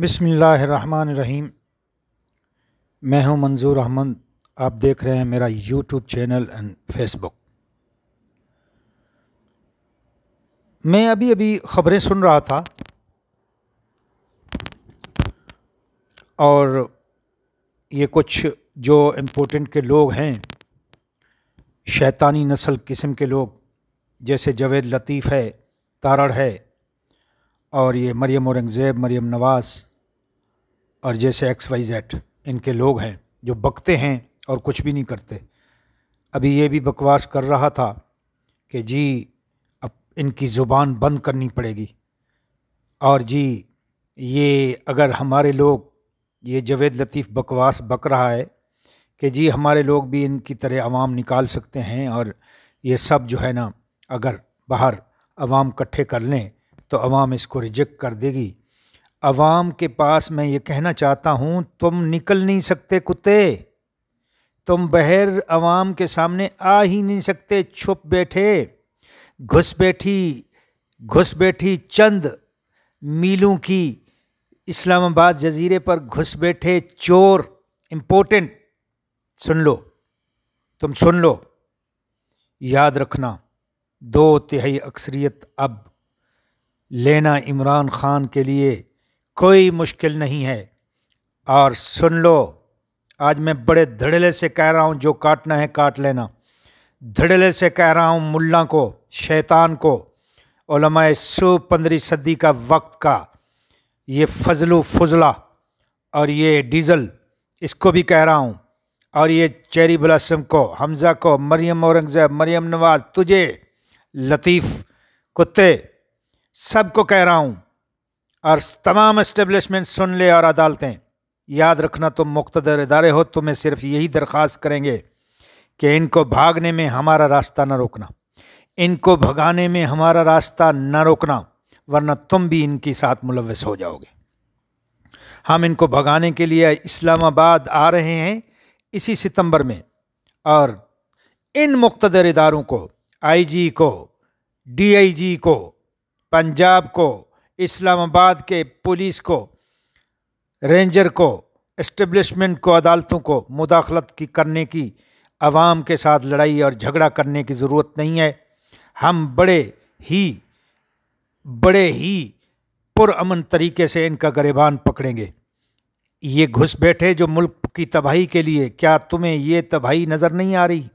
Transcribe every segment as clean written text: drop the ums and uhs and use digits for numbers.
بسم اللہ الرحمن الرحیم۔ میں ہوں منظور احمد، آپ دیکھ رہے ہیں میرا یوٹیوب چینل اینڈ فیس بک۔ میں ابھی خبریں سن رہا تھا اور یہ کچھ جو امپورٹنٹ کے لوگ ہیں، شیطانی نسل قسم کے لوگ، جیسے جاوید لطیف ہے، تارڑ ہے، اور یہ مریم اورنگزیب، مریم نواز، اور جیسے XYZ، ان کے لوگ ہیں جو بکتے ہیں اور کچھ بھی نہیں کرتے۔ ابھی یہ بھی بکواس کر رہا تھا کہ جی اب ان کی زبان بند کرنی پڑے گی، اور جی یہ اگر ہمارے لوگ، یہ جاوید لطیف بکواس بک رہا ہے کہ جی ہمارے لوگ بھی ان کی طرح عوام نکال سکتے ہیں، اور یہ سب جو ہے نا اگر باہر عوام اکٹھے کر لیں تو عوام اس کو ریجیکٹ کر دے گی۔ عوام کے پاس میں یہ کہنا چاہتا ہوں، تم نکل نہیں سکتے کتے، تم بہر عوام کے سامنے آ ہی نہیں سکتے، چھپ بیٹھے، گھس بیٹھی چند میلوں کی اسلام آباد جزیرے پر گھس بیٹھے چور۔ امپورٹنٹ سن لو، تم سن لو، یاد رکھنا، 2/3 اکثریت اب لینا عمران خان کے لیے کوئی مشکل نہیں ہے۔ اور سن لو، آج میں بڑے دھڑلے سے کہہ رہا ہوں، جو کاٹنا ہے کاٹ لینا، دھڑلے سے کہہ رہا ہوں، ملا کو، شیطان کو، علماء سو 15 صدی کا وقت کا یہ فضل و فضلہ اور یہ ڈیزل، اس کو بھی کہہ رہا ہوں، اور یہ چیری بلاسم کو، حمزہ کو، مریم اورنگزیب، مریم نواز، تجھے لطیف کتے، سب کو کہہ رہا ہوں، اور تمام اسٹیبلشمنٹ سن لے، اور عدالتیں، یاد رکھنا تم مقتدر ادارے ہو، تمہیں صرف یہی درخواست کریں گے کہ ان کو بھاگنے میں ہمارا راستہ نہ روکنا، ان کو بھگانے میں ہمارا راستہ نہ روکنا، ورنہ تم بھی ان کے ساتھ ملوث ہو جاؤ گے۔ ہم ان کو بھگانے کے لیے اسلام آباد آ رہے ہیں اسی ستمبر میں، اور ان مقتدر اداروں کو، IG کو، DIG کو، پنجاب کو، اسلام آباد کے پولیس کو، رینجر کو، اسٹیبلشمنٹ کو، عدالتوں کو مداخلت کرنے کی، عوام کے ساتھ لڑائی اور جھگڑا کرنے کی ضرورت نہیں ہے۔ ہم بڑے ہی پرامن طریقے سے ان کا گریبان پکڑیں گے۔ یہ گھس بیٹھے جو ملک کی تباہی کے لیے، کیا تمہیں یہ تباہی نظر نہیں آ رہی؟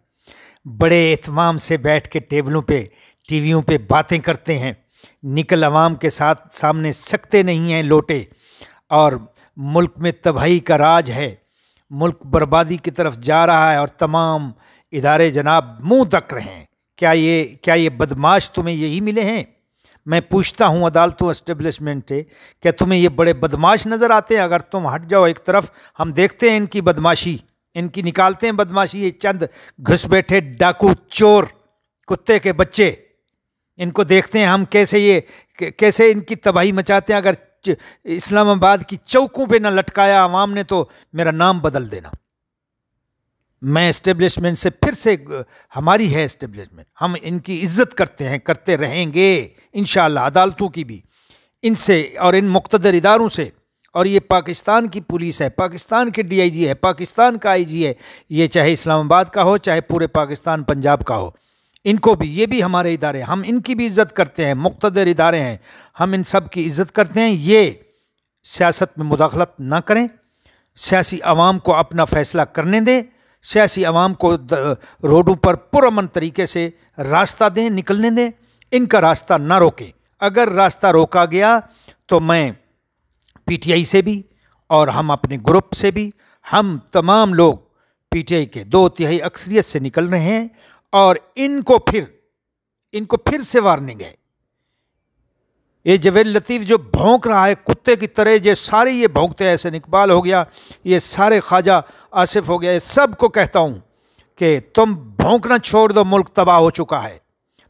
بڑے اہتمام سے بیٹھ کے ٹیبلوں پہ، ٹی ویوں پہ باتیں کرتے ہیں، نکل عوام کے ساتھ سامنے سکتے نہیں ہیں لوٹے، اور ملک میں تباہی کا راج ہے، ملک بربادی کی طرف جا رہا ہے، اور تمام ادارے جناب منہ تک رہے ہیں۔ کیا یہ بدماش تمہیں یہی ملے ہیں؟ میں پوچھتا ہوں عدالتوں، اسٹیبلشمنٹ سے، کیا تمہیں یہ بڑے بدماش نظر آتے ہیں؟ اگر تم ہٹ جاؤ ایک طرف، ہم دیکھتے ہیں ان کی بدماشی، ان کی نکالتے ہیں بدماشی، یہ چند گھس بیٹھے ڈاکو چور کتے کے بچے، ان کو دیکھتے ہیں ہم کیسے ان کی تباہی مچاتے ہیں۔ اگر اسلام آباد کی چوکوں پہ نہ لٹکایا عوام نے تو میرا نام بدل دینا۔ میں اسٹیبلشمنٹ سے پھر سے، ہماری ہے اسٹیبلشمنٹ، ہم ان کی عزت کرتے ہیں، کرتے رہیں گے انشاءاللہ، عدالتوں کی بھی، ان سے اور ان مقتدر اداروں سے، اور یہ پاکستان کی پولیس ہے، پاکستان کے DIG ہے، پاکستان کا IG ہے، یہ چاہے اسلام آباد کا ہو، چاہے پورے پاکستان پنجاب کا ہو، ان کو بھی، یہ بھی ہمارے ادارے، ہم ان کی بھی عزت کرتے ہیں، مقتدر ادارے ہیں، ہم ان سب کی عزت کرتے ہیں۔ یہ سیاست میں مداخلت نہ کریں، سیاسی عوام کو اپنا فیصلہ کرنے دیں، سیاسی عوام کو روڈوں پر پرامن طریقے سے راستہ دیں، نکلنے دیں، ان کا راستہ نہ روکیں۔ اگر راستہ روکا گیا تو میں PTI سے بھی، اور ہم اپنے گروپ سے بھی، ہم تمام لوگ PTI کے 2/3 اکثریت سے نکل رہے ہیں، اور ان کو پھر سے وارننگ ہے۔ یہ جاوید لطیف جو بھونک رہا ہے کتے کی طرح، یہ سارے یہ بھونکتے ہیں، ایسے اقبال ہو گیا، یہ سارے خواجہ آصف ہو گیا، یہ سب کو کہتا ہوں کہ تم بھونکنا چھوڑ دو، ملک تباہ ہو چکا ہے۔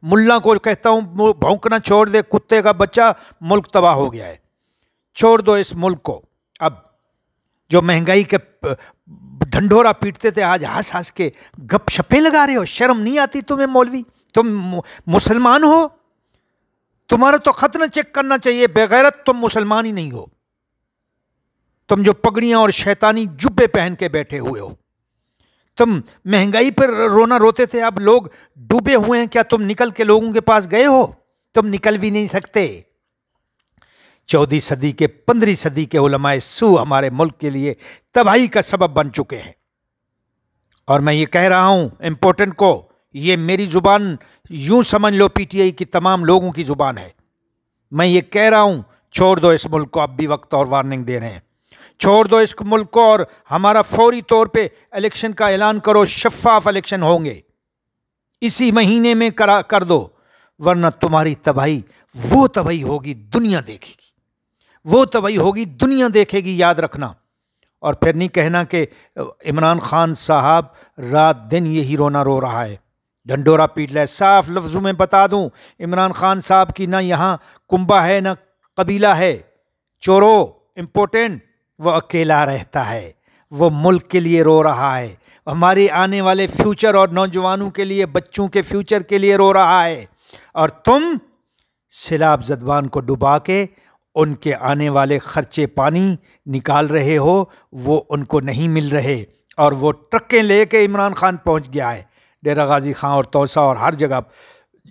ملا کو کہتا ہوں بھونکنا چھوڑ دے، کتے کا بچہ، ملک تباہ ہو گیا ہے، چھوڑ دو اس ملک کو۔ اب جو مہنگائی کے ڈھنڈورا پیٹتے تھے، آج ہنس ہنس کے گپ شپیں لگا رہے ہو، شرم نہیں آتی تمہیں مولوی؟ تم مسلمان ہو؟ تمہارا تو خط نہ چیک کرنا چاہیے، بغیرت تم مسلمان ہی نہیں ہو۔ تم جو پگڑیاں اور شیطانی جبے پہن کے بیٹھے ہوئے ہو، تم مہنگائی پر رونا روتے تھے، اب لوگ ڈوبے ہوئے ہیں، کیا تم نکل کے لوگوں کے پاس گئے ہو؟ تم نکل بھی نہیں سکتے۔ 14 صدی کے 15 صدی کے علماء سو ہمارے ملک کے لیے تباہی کا سبب بن چکے ہیں، اور میں یہ کہہ رہا ہوں امپورٹنٹ کو، یہ میری زبان یوں سمجھ لو پی ٹی آئی کی تمام لوگوں کی زبان ہے، میں یہ کہہ رہا ہوں چھوڑ دو اس ملک کو، اب بھی وقت اور وارننگ دے رہے ہیں، چھوڑ دو اس ملک کو اور ہمارا فوری طور پہ الیکشن کا اعلان کرو، شفاف الیکشن ہوں گے، اسی مہینے میں کر دو، ورنہ تمہاری تباہی وہ تباہی ہوگی دنیا دیکھے گی، وہ تباہی ہوگی دنیا دیکھے گی، یاد رکھنا۔ اور پھر نہیں کہنا کہ عمران خان صاحب رات دن یہی رونا رو رہا ہے، ڈنڈورا پیٹ لے۔ صاف لفظوں میں بتا دوں، عمران خان صاحب کی نہ یہاں کنبہ ہے نہ قبیلہ ہے، چورو امپورٹنٹ، وہ اکیلا رہتا ہے، وہ ملک کے لیے رو رہا ہے، ہمارے آنے والے فیوچر اور نوجوانوں کے لیے، بچوں کے فیوچر کے لیے رو رہا ہے، اور تم سیلاب زدگان کو ڈبا کے ان کے آنے والے خرچے پانی نکال رہے ہو، وہ ان کو نہیں مل رہے، اور وہ ٹرکیں لے کے عمران خان پہنچ گیا ہے ڈیرہ غازی خان اور توسا اور ہر جگہ،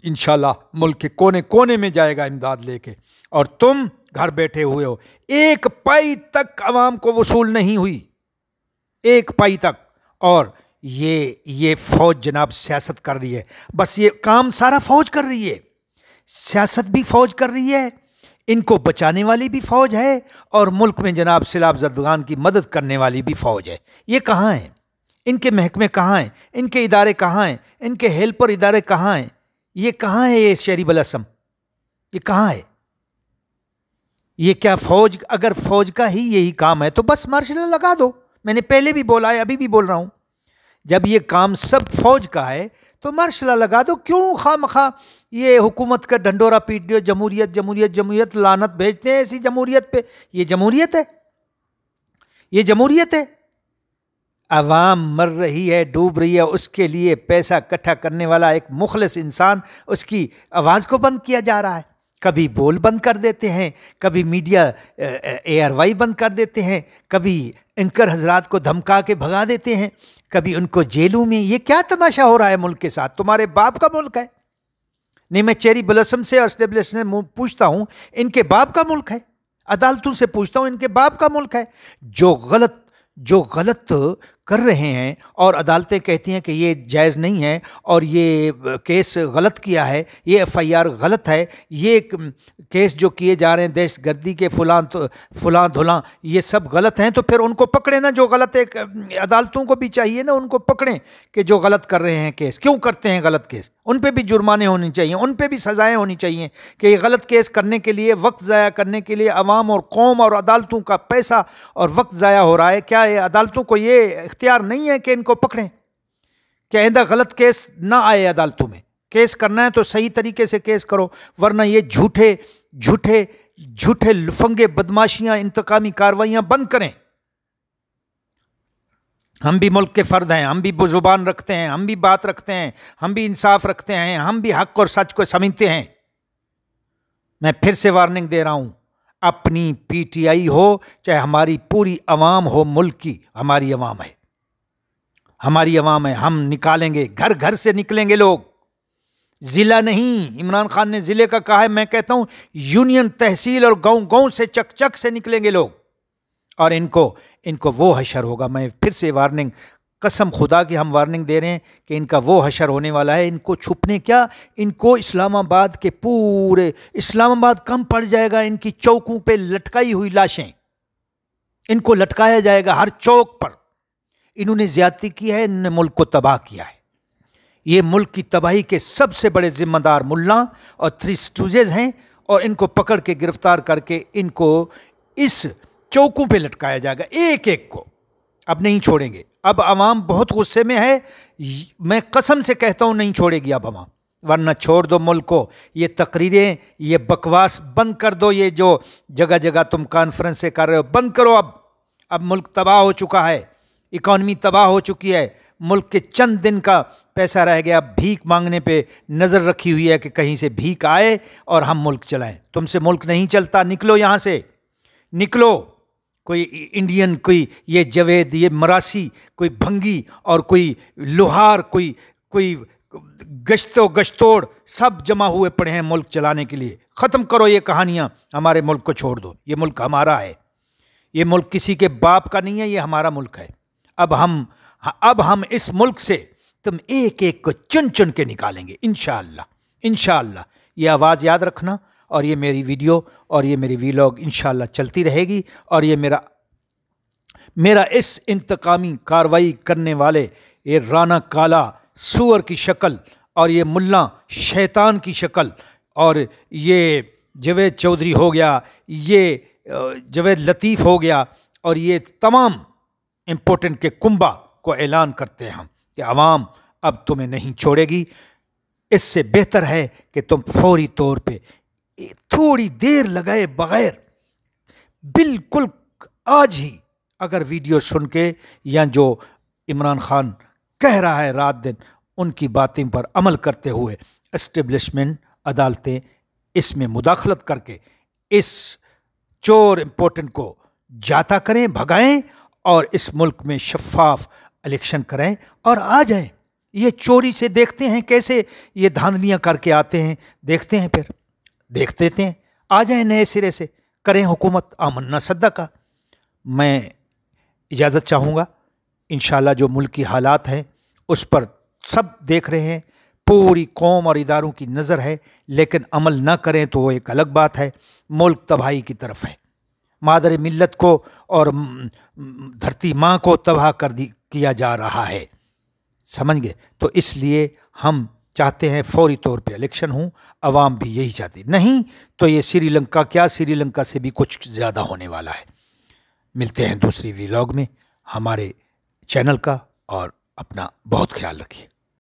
انشاءاللہ ملک کے کونے کونے میں جائے گا امداد لے کے، اور تم گھر بیٹھے ہوئے ہو، ایک پائی تک عوام کو وصول نہیں ہوئی، ایک پائی تک، اور یہ فوج جناب سیاست کر رہی ہے، بس یہ کام سارا فوج کر رہی ہے، سیاست بھی فوج کر رہی ہے، ان کو بچانے والی بھی فوج ہے، اور ملک میں جناب سیلاب زدگان کی مدد کرنے والی بھی فوج ہے۔ یہ کہاں ہیں؟ ان کے محکمے کہاں ہیں؟ ان کے ادارے کہاں ہیں؟ ان کے ہیلپر ادارے کہاں ہیں؟ یہ کہاں ہے؟ یہ شہری بلاسم یہ کہاں ہے؟ یہ کیا فوج، اگر فوج کا ہی یہی کام ہے تو بس مارشل لا لگا دو، میں نے پہلے بھی بولا ہے، ابھی بھی بول رہا ہوں، جب یہ کام سب فوج کا ہے تو مارشل لا لگا دو، کیوں خواہ مخواہ یہ حکومت کا ڈنڈورا پیٹ دو، جمہوریت جمہوریت جمہوریت، لعنت بھیجتے ہیں ایسی جمہوریت پہ؟ یہ جمہوریت ہے؟ یہ جمہوریت ہے؟ عوام مر رہی ہے، ڈوب رہی ہے، اس کے لیے پیسہ اکٹھا کرنے والا ایک مخلص انسان، اس کی آواز کو بند کیا جا رہا ہے، کبھی بول بند کر دیتے ہیں، کبھی میڈیا ARY بند کر دیتے ہیں، کبھی اینکر حضرات کو دھمکا کے بھگا دیتے ہیں، کبھی ان کو جیلوں میں۔ یہ کیا تماشا ہو رہا ہے ملک کے ساتھ؟ تمہارے باپ کا ملک ہے؟ نہیں، میں چیری بلسم سے اور اسٹیبلش سے پوچھتا ہوں، ان کے باپ کا ملک ہے؟ عدالتوں سے پوچھتا ہوں، ان کے باپ کا ملک ہے؟ جو غلط کر رہے ہیں اور عدالتیں کہتی ہیں کہ یہ جائز نہیں ہے، اور یہ کیس غلط کیا ہے، یہ FIR غلط ہے، یہ کیس جو کیے جا رہے ہیں دہشت گردی کے فلاں دھلاں، یہ سب غلط ہیں، تو پھر ان کو پکڑیں نا جو غلط ہے۔ عدالتوں کو بھی چاہیے نا ان کو پکڑیں کہ جو غلط کر رہے ہیں کیس، کیوں کرتے ہیں غلط کیس، ان پہ بھی جرمانے ہونے چاہیے، ان پہ بھی سزائیں ہونی چاہیے کہ یہ غلط کیس کرنے کے لیے، وقت ضائع کرنے کے لیے عوام اور قوم اور عدالتوں کا پیسہ اور وقت ضائع ہو رہا ہے، کیا عدالتوں کو یہ اختیار نہیں ہے کہ ان کو پکڑیں کہ آئندہ غلط کیس نہ آئے عدالتوں میں؟ کیس کرنا ہے تو صحیح طریقے سے کیس کرو، ورنہ یہ جھوٹے لفنگے بدماشیاں، انتقامی کاروائیاں بند کریں۔ ہم بھی ملک کے فرد ہیں، ہم بھی زبان رکھتے ہیں، ہم بھی بات رکھتے ہیں، ہم بھی انصاف رکھتے ہیں، ہم بھی حق اور سچ کو سمجھتے ہیں۔ میں پھر سے وارننگ دے رہا ہوں، اپنی PTI ہو چاہے ہماری پوری عوام ہو، ملک کی ہماری عوام ہے، ہماری عوام ہے، ہم نکالیں گے، گھر گھر سے نکلیں گے لوگ، ضلع نہیں۔ عمران خان نے ضلع کا کہا ہے، میں کہتا ہوں یونین، تحصیل اور گاؤں سے، چک چک سے نکلیں گے لوگ، اور ان کو وہ حشر ہوگا۔ میں پھر سے وارننگ، قسم خدا کی ہم وارننگ دے رہے ہیں کہ ان کا وہ حشر ہونے والا ہے۔ ان کو چھپنے کیا، ان کو اسلام آباد کے پورے اسلام آباد کم پڑ جائے گا، ان کی چوکوں پہ لٹکائی ہوئی لاشیں، ان کو لٹکایا جائے گا ہر چوک پر۔ انہوں نے زیادتی کی ہے، انہوں نے ملک کو تباہ کیا ہے۔ یہ ملک کی تباہی کے سب سے بڑے ذمہ دار ملا اور 3 اسٹوجز ہیں، اور ان کو پکڑ کے گرفتار کر کے ان کو اس چوکوں پہ لٹکایا جائے گا، ایک ایک کو، اب نہیں چھوڑیں گے۔ اب عوام بہت غصے میں ہے، میں قسم سے کہتا ہوں نہیں چھوڑے گی اب عوام، ورنہ چھوڑ دو ملک کو۔ یہ تقریریں، یہ بکواس بند کر دو، یہ جو جگہ جگہ تم کانفرنس سے کر رہے ہو بند کرو۔ اب ملک تباہ ہو چکا ہے، اکانومی تباہ ہو چکی ہے، ملک کے چند دن کا پیسہ رہ گیا، بھیک مانگنے پہ نظر رکھی ہوئی ہے کہ کہیں سے بھیک آئے اور ہم ملک چلائیں۔ تم سے ملک نہیں چلتا، نکلو یہاں سے، نکلو، کوئی انڈین، کوئی یہ جوید، یہ مراسی، کوئی بھنگی اور کوئی لوہار، کوئی گشت و گشتوڑ، سب جمع ہوئے پڑے ہیں ملک چلانے کے لیے۔ ختم کرو یہ کہانیاں، ہمارے ملک کو چھوڑ دو۔ یہ ملک ہمارا ہے، یہ ملک کسی کے باپ کا نہیں ہے، یہ ہمارا ملک ہے۔ اب ہم اس ملک سے تم ایک ایک کو چن چن کے نکالیں گے انشاءاللہ، انشاءاللہ۔ یہ آواز یاد رکھنا، اور یہ میری ویڈیو اور یہ میری ویلاگ انشاءاللہ چلتی رہے گی، اور یہ میرا اس انتقامی کاروائی کرنے والے یہ رانا کالا سور کی شکل، اور یہ ملا شیطان کی شکل، اور یہ جاوید چودھری ہو گیا، یہ جاوید لطیف ہو گیا، اور یہ تمام امپورٹنٹ کے کنبہ کو اعلان کرتے ہیں ہم کہ عوام اب تمہیں نہیں چھوڑے گی۔ اس سے بہتر ہے کہ تم فوری طور پہ تھوڑی دیر لگائے بغیر بالکل آج ہی اگر ویڈیو سن کے یا جو عمران خان کہہ رہا ہے رات دن ان کی باتیں پر عمل کرتے ہوئے اسٹیبلشمنٹ عدالتیں اس میں مداخلت کر کے اس چور امپورٹنٹ کو جاتا کریں، بھگائیں، اور اس ملک میں شفاف الیکشن کریں اور آ جائیں۔ یہ چوری سے دیکھتے ہیں کیسے یہ دھاندلیاں کر کے آتے ہیں، دیکھتے ہیں، پھر دیکھ دیتے ہیں، آ جائیں نئے سرے سے، کریں حکومت آمنا صدقہ۔ میں اجازت چاہوں گا، انشاءاللہ جو ملکی حالات ہیں اس پر سب دیکھ رہے ہیں، پوری قوم اور اداروں کی نظر ہے، لیکن عمل نہ کریں تو وہ ایک الگ بات ہے۔ ملک تباہی کی طرف ہے، مادر ملت کو اور دھرتی ماں کو تباہ کیا جا رہا ہے، سمجھ گئے؟ تو اس لیے ہم چاہتے ہیں فوری طور پہ الیکشن ہوں، عوام بھی یہی چاہتی، نہیں تو یہ سری لنکا کیا، سری لنکا سے بھی کچھ زیادہ ہونے والا ہے۔ ملتے ہیں دوسری ویلاگ میں ہمارے چینل کا، اور اپنا بہت خیال رکھیے۔